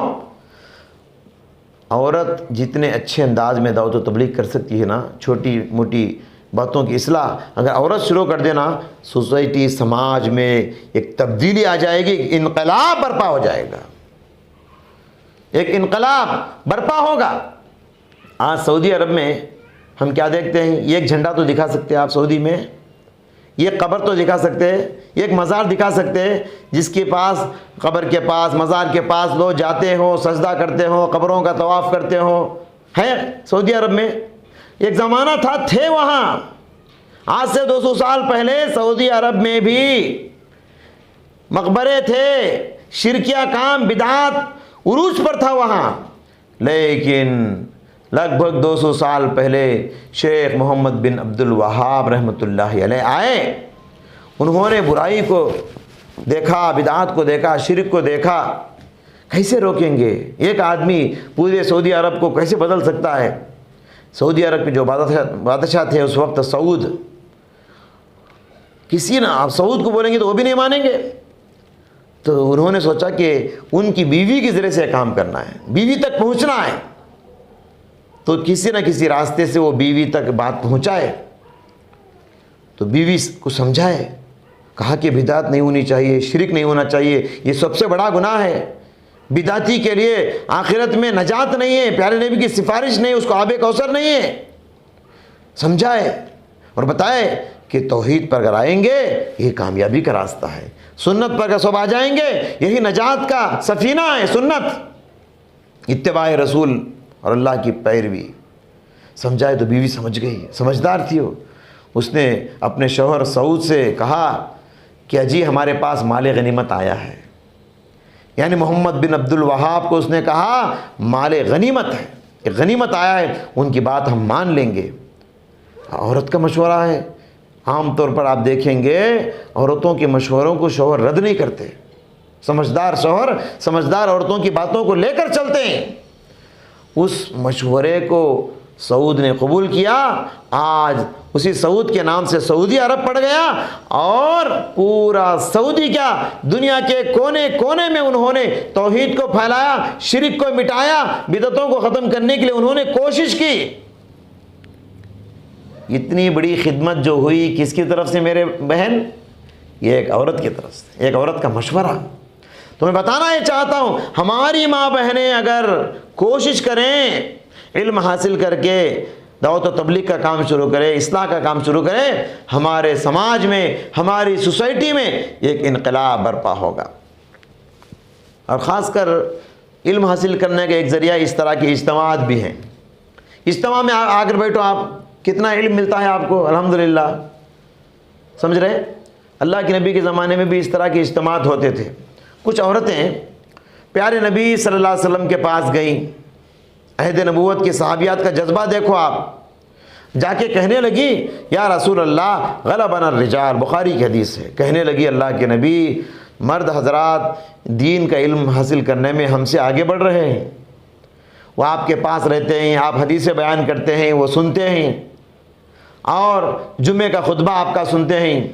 عورت جتنے اچھے انداز میں دعوت و تبلیغ کر سکتی ہے نا، چھوٹی موٹی باتوں کی اصلاح اگر عورت شروع کر دینا، سوسائٹی سماج میں ایک تبدیلی آ جائے گی، ایک انقلاب برپا ہو جائے گا، ایک انقلاب برپا ہوگا۔ آج سعودی عرب میں ہم کیا دیکھتے ہیں؟ یہ ایک جھنڈا تو دکھا سکتے ہیں آپ سعودی میں، یہ قبر تو دکھا سکتے ہیں، ایک مزار دکھا سکتے ہیں جس کے پاس، قبر کے پاس، مزار کے پاس لوگ جاتے ہوں، سجدہ کرتے ہوں، قبروں کا طواف کرتے ہوں، ہے سعودی عرب میں ایک زمانہ تھے وہاں۔ آج سے 200 سال پہلے سعودی عرب میں بھی مقبرے تھے شرکیہ کام بدعات عروج پر تھا وہاں، لیکن لگ بھگ 200 سال پہلے شیخ محمد بن عبد الوہاب رحمۃ اللہ علیہ آئے، انہوں نے برائی کو دیکھا، بدعات کو دیکھا، شرک کو دیکھا۔ کیسے روکیں گے؟ ایک آدمی پورے سعودی عرب کو کیسے بدل سکتا ہے؟ سعودی عرب کے جو بادشاہ تھے اس وقت سعود، کسی نہ آپ سعود کو بولیں گے تو وہ بھی نہیں مانیں گے، تو انہوں نے سوچا کہ ان کی بیوی کے ذریعے سے کام کرنا ہے، بیوی تک پہنچنا ہے، تو کسی نہ کسی راستے سے وہ بیوی تک بات پہنچائے، تو بیوی کو سمجھائے، کہا کہ بدعت نہیں ہونی چاہیے، شرک نہیں ہونا چاہیے، یہ سب سے بڑا گناہ ہے، بدعتی کے لیے آخرت میں نجات نہیں ہے، پیارے نبی کی سفارش نہیں، اس کو آب کوثر نہیں ہے۔ سمجھائے اور بتائے کہ توحید پر اگر آئیں گے یہ کامیابی کا راستہ ہے، سنت پر اگر سب آ جائیں گے یہی نجات کا سفینہ ہے، سنت، اتباع رسول اور اللہ کی پیروی۔ سمجھائے تو بیوی سمجھ گئی، سمجھدار تھی وہ، اس نے اپنے شوہر سعود سے کہا کہ اجی ہمارے پاس مال غنیمت آیا ہے، یعنی محمد بن عبد الوہاب کو اس نے کہا مال غنیمت ہے، ایک غنیمت آیا ہے، ان کی بات ہم مان لیں گے۔ عورت کا مشورہ ہے، عام طور پر آپ دیکھیں گے عورتوں کے مشوروں کو شوہر رد نہیں کرتے، سمجھدار شوہر سمجھدار عورتوں کی باتوں کو لے کر چلتے ہیں۔ اس مشورے کو سعود نے قبول کیا، آج اسی سعود کے نام سے سعودی عرب پڑ گیا، اور پورا سعودی کیا دنیا کے کونے کونے میں انہوں نے توحید کو پھیلایا، شرک کو مٹایا، بدعتوں کو ختم کرنے کے لیے انہوں نے کوشش کی۔ اتنی بڑی خدمت جو ہوئی کس کی طرف سے میرے بہن؟ یہ ایک عورت کی طرف سے، ایک عورت کا مشورہ۔ تو میں بتانا یہ چاہتا ہوں ہماری ماں بہنیں اگر کوشش کریں علم حاصل کر کے دعوت و تبلیغ کا کام شروع کرے، اصلاح کا کام شروع کرے، ہمارے سماج میں، ہماری سوسائٹی میں ایک انقلاب برپا ہوگا۔ اور خاص کر علم حاصل کرنے کا ایک ذریعہ اس طرح کے اجتماعات بھی ہیں۔ اجتماع میں آ کر بیٹھو، آپ کتنا علم ملتا ہے آپ کو، الحمدللہ، سمجھ رہے؟ اللہ کے نبی کے زمانے میں بھی اس طرح کے اجتماعات ہوتے تھے۔ کچھ عورتیں پیارے نبی صلی اللہ علیہ وسلم کے پاس گئیں، عہد نبوت کے صحابیات کا جذبہ دیکھو آپ، جا کے کہنے لگی یا رسول اللہ غلبنا الرجال، بخاری کی حدیث ہے، کہنے لگی اللہ کے نبی مرد حضرات دین کا علم حاصل کرنے میں ہم سے آگے بڑھ رہے ہیں، وہ آپ کے پاس رہتے ہیں، آپ حدیثیں بیان کرتے ہیں، وہ سنتے ہیں، اور جمعے کا خطبہ آپ کا سنتے ہیں،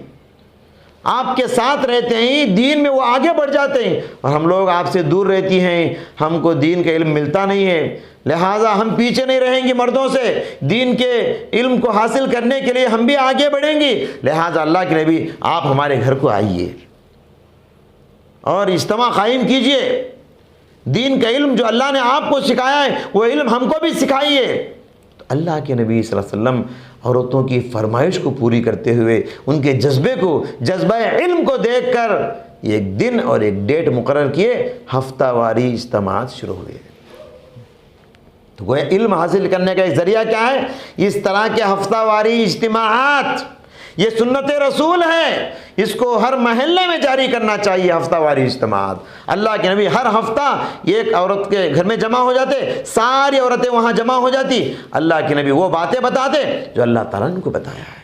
آپ کے ساتھ رہتے ہیں، دین میں وہ آگے بڑھ جاتے ہیں، اور ہم لوگ آپ سے دور رہتی ہیں، ہم کو دین کا علم ملتا نہیں ہے، لہٰذا ہم پیچھے نہیں رہیں گی مردوں سے، دین کے علم کو حاصل کرنے کے لیے ہم بھی آگے بڑھیں گی، لہٰذا اللہ کے نبی آپ ہمارے گھر کو آئیے اور اجتماع قائم کیجئے، دین کا علم جو اللہ نے آپ کو سکھایا ہے وہ علم ہم کو بھی سکھائیے۔ تو اللہ کے نبی صلی اللہ علیہ وسلم عورتوں کی فرمائش کو پوری کرتے ہوئے ان کے جذبے کو، جذبہ علم کو دیکھ کر ایک دن اور ایک ڈیٹ مقرر کیے، ہفتہ واری اجتماعات شروع ہوئے۔ تو وہ علم حاصل کرنے کا ایک ذریعہ کیا ہے؟ اس طرح کے ہفتہ واری اجتماعات، یہ سنت رسول ہے، اس کو ہر محلے میں جاری کرنا چاہیے، ہفتہ واری اجتماعات۔ اللہ کے نبی ہر ہفتہ ایک عورت کے گھر میں جمع ہو جاتے، ساری عورتیں وہاں جمع ہو جاتی، اللہ کے نبی وہ باتیں بتاتے جو اللہ تعالیٰ نے ان کو بتایا ہے۔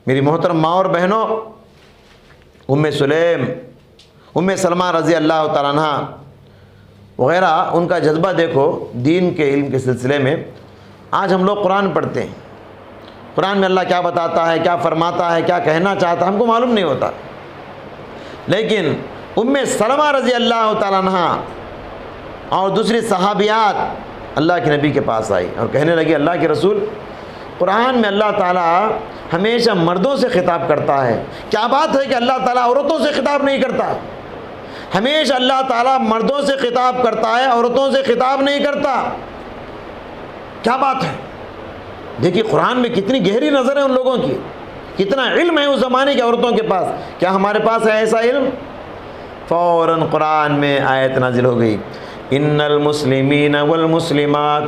میری محترم ماں اور بہنوں، ام سلیم، ام سلمہ رضی اللہ تعالیٰ عنہ وغیرہ، ان کا جذبہ دیکھو دین کے علم کے سلسلے میں۔ آج ہم لوگ قرآن پڑھتے ہیں، قرآن میں اللہ کیا بتاتا ہے، کیا فرماتا ہے، کیا کہنا چاہتا ہے، ہم کو معلوم نہیں ہوتا، لیکن ام سلمہ رضی اللہ تعالیٰ عنہ اور دوسری صحابیات اللہ کے نبی کے پاس آئی اور کہنے لگی اللہ کے رسول، قرآن میں اللہ تعالیٰ ہمیشہ مردوں سے خطاب کرتا ہے، کیا بات ہے کہ اللہ تعالیٰ عورتوں سے خطاب نہیں کرتا؟ ہمیشہ اللہ تعالیٰ مردوں سے خطاب کرتا ہے، عورتوں سے خطاب نہیں کرتا، کیا بات ہے؟ دیکھیے قرآن میں کتنی گہری نظر ہے ان لوگوں کی، کتنا علم ہے اس زمانے کی عورتوں کے پاس، کیا ہمارے پاس ہے ایسا علم؟ فوراً قرآن میں آیت نازل ہو گئی، ان المسلمین والمسلمات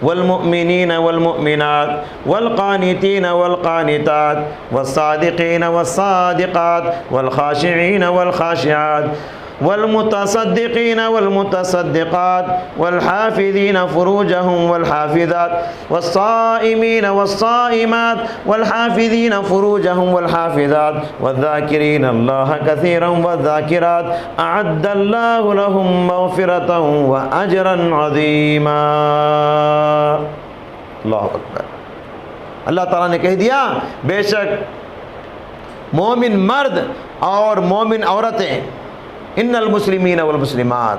والمؤمنین والمؤمنات والقانتین والقانتات والصادقین والصادقات والخاشعین والخاشعات والمتصدقین والمتصدقات والحافظین فروجهم والحافظات والصائمین والصائمات والحافظین فروجهم والحافظات والذاکرین اللہ کثیرا والذاکرات اعد اللہ لهم مغفرتا واجرا عظیما۔ اللہ اکبر۔ اللہ تعالیٰ نے کہہ دیا بے شک مومن مرد اور مومن عورتیں، ان المسلمین والمسلمات،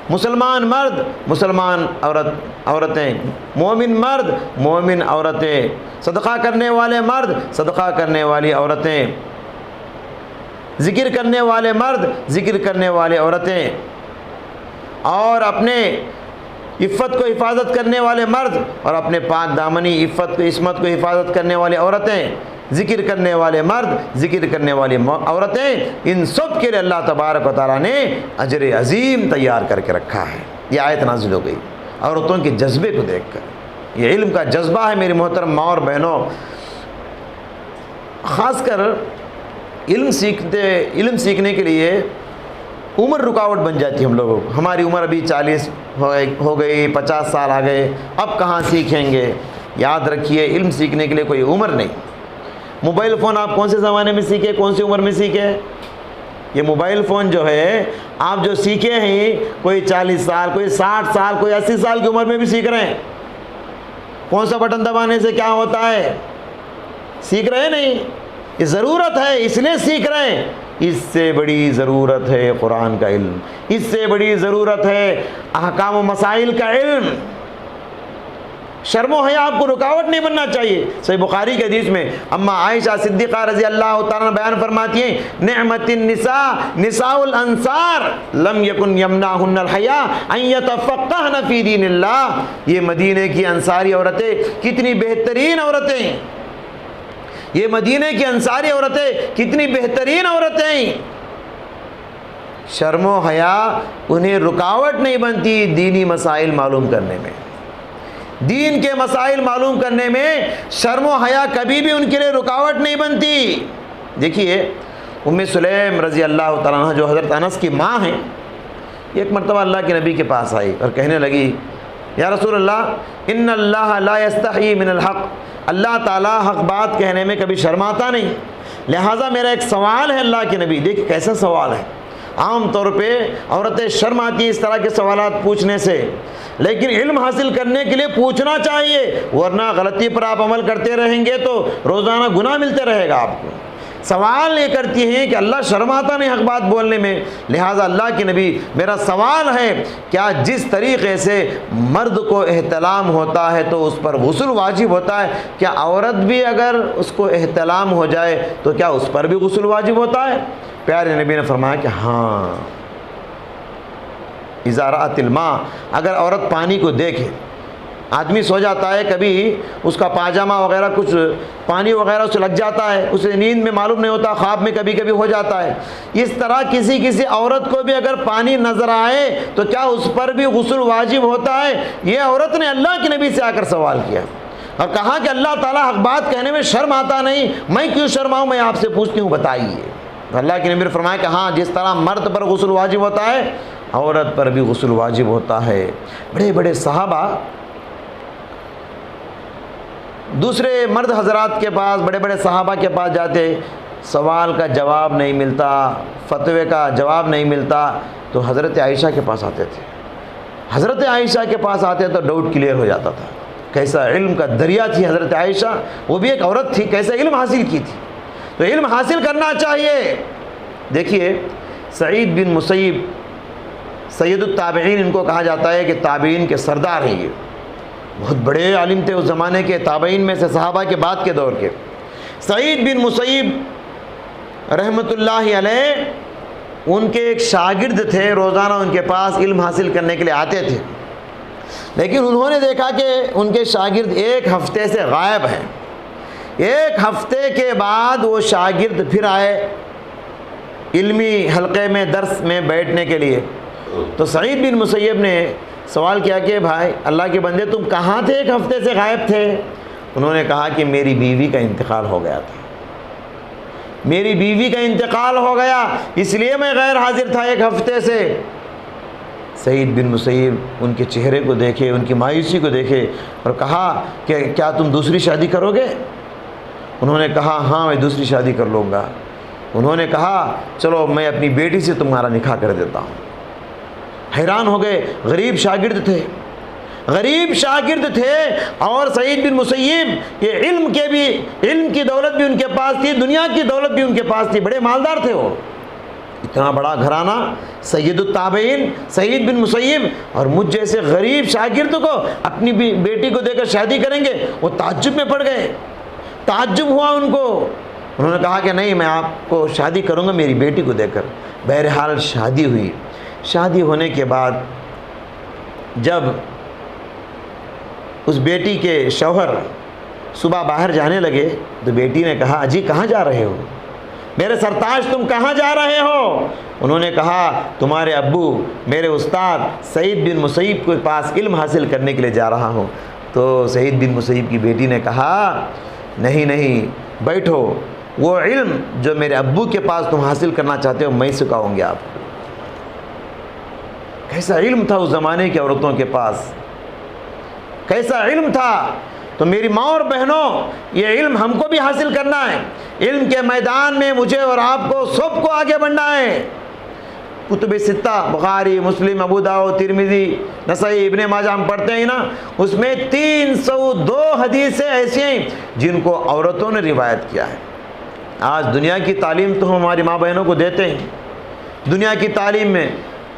مسلمان مرد مسلمان عورتیں، مومن مرد مومن عورتیں، صدقہ کرنے والے مرد صدقہ کرنے والی عورتیں، ذکر کرنے والے مرد ذکر کرنے والی عورتیں، اور اپنے عفت کو حفاظت کرنے والے مرد اور اپنے پاک دامنی عفت کو عصمت کو حفاظت کرنے والی عورتیں، ذکر کرنے والے مرد ذکر کرنے والی عورتیں، ان سب کے لیے اللہ تبارک و تعالیٰ نے اجر عظیم تیار کر کے رکھا ہے۔ یہ آیت نازل ہو گئی عورتوں کے جذبے کو دیکھ کر۔ یہ علم کا جذبہ ہے میری محترم ماں اور بہنوں۔ خاص کر علم سیکھنے کے لیے عمر رکاوٹ بن جاتی ہے ہم لوگوں کو۔ ہماری عمر ابھی 40 ہو گئی، 50 سال آ گئے، اب کہاں سیکھیں گے؟ یاد رکھیے علم سیکھنے کے لیے کوئی عمر نہیں۔ موبائل فون آپ کون سے زمانے میں سیکھے، کون سی عمر میں سیکھے؟ یہ موبائل فون جو ہے آپ جو سیکھے ہیں کوئی 40 سال، کوئی 60 سال، کوئی 80 سال کی عمر میں بھی سیکھ رہے ہیں۔ کون سا بٹن دبانے سے کیا ہوتا ہے سیکھ رہے نہیں، یہ ضرورت ہے اس لیے سیکھ رہے ہیں۔ اس سے بڑی ضرورت ہے قرآن کا علم، اس سے بڑی ضرورت ہے احکام و مسائل کا علم۔ شرم و حیا آپ کو رکاوٹ نہیں بننا چاہیے۔ صحیح بخاری کے حدیث میں اما عائشہ صدیقہ رضی اللہ تعالیٰ عنہ بیان فرماتی ہیں نعمت النساء نساء الانصار لم یکن یمنعہن الحیا ان یتفقہن فی دین اللہ۔ یہ مدینے کی انصاری عورتیں کتنی بہترین عورتیں، یہ مدینے کی انصاری عورتیں کتنی بہترین عورتیں، شرم و حیا انہیں رکاوٹ نہیں بنتی دینی مسائل معلوم کرنے میں۔ دین کے مسائل معلوم کرنے میں شرم و حیا کبھی بھی ان کے لیے رکاوٹ نہیں بنتی۔ دیکھیے ام سلیم رضی اللہ تعالیٰ عنہ جو حضرت انس کی ماں ہیں، ایک مرتبہ اللہ کے نبی کے پاس آئی اور کہنے لگی یا رسول اللہ ان اللہ لا یستحیی من الحق، اللہ تعالیٰ حق بات کہنے میں کبھی شرماتا نہیں، لہٰذا میرا ایک سوال ہے اللہ کے نبی۔ دیکھ کیسا سوال ہے، عام طور پہ عورتیں شرم آتی ہیں اس طرح کے سوالات پوچھنے سے، لیکن علم حاصل کرنے کے لیے پوچھنا چاہیے، ورنہ غلطی پر آپ عمل کرتے رہیں گے تو روزانہ گناہ ملتے رہے گا آپ کو۔ سوال یہ کرتی ہیں کہ اللہ شرماتا نہیں حق بات بولنے میں، لہٰذا اللہ کے نبی میرا سوال ہے کیا جس طریقے سے مرد کو احتلام ہوتا ہے تو اس پر غسل واجب ہوتا ہے، کیا عورت بھی اگر اس کو احتلام ہو جائے تو کیا اس پر بھی غسل واجب ہوتا ہے؟ پیارے نبی نے فرمایا کہ ہاں، اذا رأت الماء، اگر عورت پانی کو دیکھے، آدمی سو جاتا ہے کبھی اس کا پاجامہ وغیرہ کچھ پانی وغیرہ اسے لگ جاتا ہے، اسے نیند میں معلوم نہیں ہوتا، خواب میں کبھی کبھی ہو جاتا ہے، اس طرح کسی عورت کو بھی اگر پانی نظر آئے تو کیا اس پر بھی غسل واجب ہوتا ہے؟ یہ عورت نے اللہ کے نبی سے آ کر سوال کیا اور کہا کہ اللہ تعالیٰ حق بات کہنے میں شرم آتا نہیں، میں کیوں شرماؤں، میں آپ سے پوچھتی ہوں بتائیے۔ اللہ کے نبی نے فرمایا کہ ہاں جس طرح مرد پر غسل واجب ہوتا ہے عورت پر بھی غسل واجب ہوتا ہے۔ بڑے بڑے صحابہ دوسرے مرد حضرات کے پاس، بڑے بڑے صحابہ کے پاس جاتے، سوال کا جواب نہیں ملتا، فتوے کا جواب نہیں ملتا تو حضرت عائشہ کے پاس آتے تھے۔ حضرت عائشہ کے پاس آتے تو ڈاؤٹ کلیئر ہو جاتا تھا۔ کیسا علم کا دریا تھی حضرت عائشہ، وہ بھی ایک عورت تھی، کیسا علم حاصل کی تھی۔ تو علم حاصل کرنا چاہیے۔ دیکھیے سعید بن مسیب سید التابعین ان کو کہا جاتا ہے کہ تابعین کے سردار ہیں، یہ بہت بڑے عالم تھے اس زمانے کے، تابعین میں سے صحابہ کے بعد کے دور کے۔ سعید بن مسیب رحمۃ اللہ علیہ ان کے ایک شاگرد تھے، روزانہ ان کے پاس علم حاصل کرنے کے لیے آتے تھے، لیکن انہوں نے دیکھا کہ ان کے شاگرد ایک ہفتے سے غائب ہیں۔ ایک ہفتے کے بعد وہ شاگرد پھر آئے علمی حلقے میں درس میں بیٹھنے کے لیے، تو سعید بن مسیب نے سوال کیا کہ بھائی اللہ کے بندے تم کہاں تھے، ایک ہفتے سے غائب تھے؟ انہوں نے کہا کہ میری بیوی کا انتقال ہو گیا تھا، میری بیوی کا انتقال ہو گیا اس لیے میں غیر حاضر تھا ایک ہفتے سے۔ سعید بن مسیب ان کے چہرے کو دیکھے، ان کی مایوسی کو دیکھے اور کہا کہ کیا تم دوسری شادی کرو گے؟ انہوں نے کہا ہاں میں دوسری شادی کر لوں گا۔ انہوں نے کہا چلو میں اپنی بیٹی سے تمہارا نکاح کر دیتا ہوں۔ حیران ہو گئے، غریب شاگرد تھے، غریب شاگرد تھے، اور سعید بن مسیب یہ علم کی دولت بھی ان کے پاس تھی، دنیا کی دولت بھی ان کے پاس تھی، بڑے مالدار تھے وہ، اتنا بڑا گھرانہ، سید التابعین سعید بن مسیب، اور مجھ جیسے غریب شاگرد کو اپنی بیٹی کو دے کر شادی کریں گے؟ وہ تعجب میں پڑ گئے، تعجب ہوا ان کو۔ انہوں نے کہا کہ نہیں میں آپ کو شادی کروں گا میری بیٹی کو دے کر۔ بہرحال شادی ہوئی۔ شادی ہونے کے بعد جب اس بیٹی کے شوہر صبح باہر جانے لگے تو بیٹی نے کہا اجی کہاں جا رہے ہو؟ میرے سرتاج تم کہاں جا رہے ہو؟ انہوں نے کہا تمہارے ابو میرے استاد سعید بن مسیب کے پاس علم حاصل کرنے کے لیے جا رہا ہوں۔ تو سعید بن مسیب کی بیٹی نے کہا نہیں نہیں بیٹھو، وہ علم جو میرے ابو کے پاس تم حاصل کرنا چاہتے ہو میں سکھاؤں گی آپ کو۔ کیسا علم تھا اس زمانے کی عورتوں کے پاس، کیسا علم تھا۔ تو میری ماں اور بہنوں یہ علم ہم کو بھی حاصل کرنا ہے، علم کے میدان میں مجھے اور آپ کو سب کو آگے بڑھنا ہے۔ کتب ستہ بخاری مسلم ابو داؤد ترمذی نسائی ابن ماجہ ہم پڑھتے ہیں نا، اس میں 302 حدیثیں ایسی ہیں جن کو عورتوں نے روایت کیا ہے۔ آج دنیا کی تعلیم تو ہم ہماری ماں بہنوں کو دیتے ہیں، دنیا کی تعلیم میں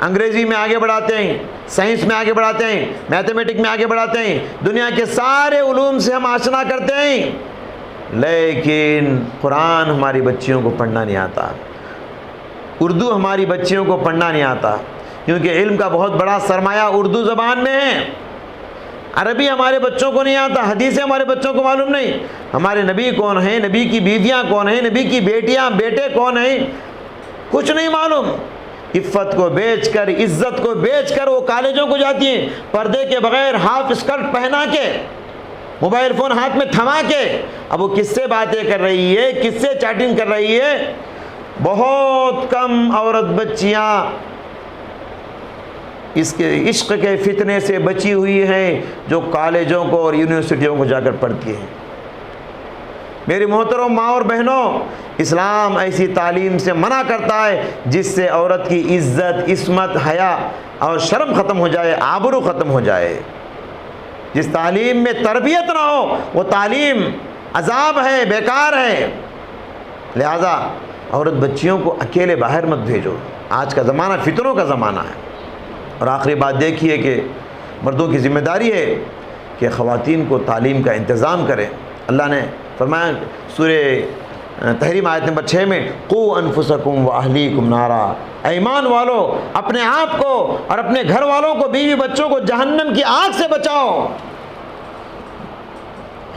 انگریزی میں آگے بڑھاتے ہیں، سائنس میں آگے بڑھاتے ہیں، میتھمیٹک میں آگے بڑھاتے ہیں، دنیا کے سارے علوم سے ہم آشنا کرتے ہیں، لیکن قرآن ہماری بچیوں کو پڑھنا نہیں آتا، اردو ہماری بچیوں کو پڑھنا نہیں آتا، کیونکہ علم کا بہت بڑا سرمایہ اردو زبان میں ہے۔ عربی ہمارے بچوں کو نہیں آتا، حدیثیں ہمارے بچوں کو معلوم نہیں، ہمارے نبی کون ہیں، نبی کی بیویاں کون ہیں، نبی کی بیٹیاں بیٹے کون ہیں، کچھ نہیں معلوم۔ عفت کو بیچ کر، عزت کو بیچ کر وہ کالجوں کو جاتی ہیں، پردے کے بغیر ہاف اسکرٹ پہنا کے، موبائل فون ہاتھ میں تھما کے، اب وہ کس سے باتیں کر رہی ہے، کس سے چیٹنگ کر رہی ہے۔ بہت کم عورت بچیاں اس کے عشق کے فتنے سے بچی ہوئی ہیں جو کالجوں کو اور یونیورسٹیوں کو جا کر پڑھتی ہیں۔ میری محترم ماں اور بہنوں، اسلام ایسی تعلیم سے منع کرتا ہے جس سے عورت کی عزت، عصمت، حیا اور شرم ختم ہو جائے، آبرو ختم ہو جائے۔ جس تعلیم میں تربیت نہ ہو وہ تعلیم عذاب ہے، بیکار ہے۔ لہذا عورت بچیوں کو اکیلے باہر مت بھیجو، آج کا زمانہ فتنوں کا زمانہ ہے۔ اور آخری بات دیکھیے کہ مردوں کی ذمہ داری ہے کہ خواتین کو تعلیم کا انتظام کریں۔ اللہ نے فرمایا سورہ تحریم آیت نمبر 6 میں قوا انفسکم واہلیکم نارا، اے ایمان والو اپنے آپ کو اور اپنے گھر والوں کو، بیوی بچوں کو جہنم کی آگ سے بچاؤ۔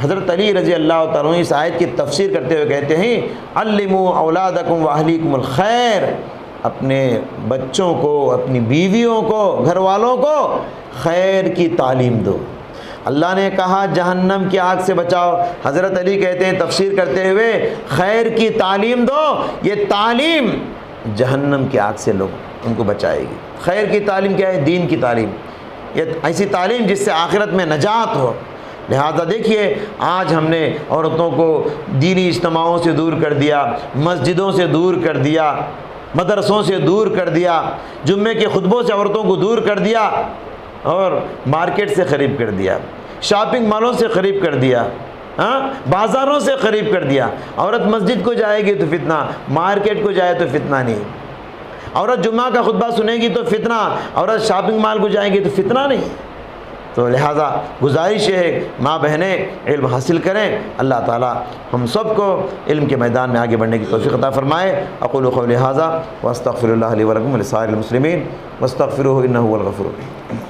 حضرت علی رضی اللہ تعالیٰ عنہ اس آیت کی تفسیر کرتے ہوئے کہتے ہیں علموا اولادکم واہلیکم الخیر، اپنے بچوں کو، اپنی بیویوں کو، گھر والوں کو خیر کی تعلیم دو۔ اللہ نے کہا جہنم کی آگ سے بچاؤ، حضرت علی کہتے ہیں تفسیر کرتے ہوئے خیر کی تعلیم دو، یہ تعلیم جہنم کی آگ سے لوگ ان کو بچائے گی۔ خیر کی تعلیم کیا ہے؟ دین کی تعلیم، یہ ایسی تعلیم جس سے آخرت میں نجات ہو۔ لہذا دیکھیے آج ہم نے عورتوں کو دینی اجتماعوں سے دور کر دیا، مسجدوں سے دور کر دیا، مدرسوں سے دور کر دیا، جمعے کے خطبوں سے عورتوں کو دور کر دیا، اور مارکیٹ سے قریب کر دیا، شاپنگ مالوں سے قریب کر دیا، بازاروں سے قریب کر دیا۔ عورت مسجد کو جائے گی تو فتنہ، مارکیٹ کو جائے تو فتنہ نہیں، عورت جمعہ کا خطبہ سنے گی تو فتنہ، عورت شاپنگ مال کو جائے گی تو فتنہ نہیں۔ تو لہٰذا گزارش ہے ماں بہنیں علم حاصل کریں، اللہ تعالی ہم سب کو علم کے میدان میں آگے بڑھنے کی توفیق عطا فرمائے۔ اقول قولی ھذا واستغفر اللہ لی ولکم ولسائر المسلمین واستغفروہ انہ هو الغفور الرحیم۔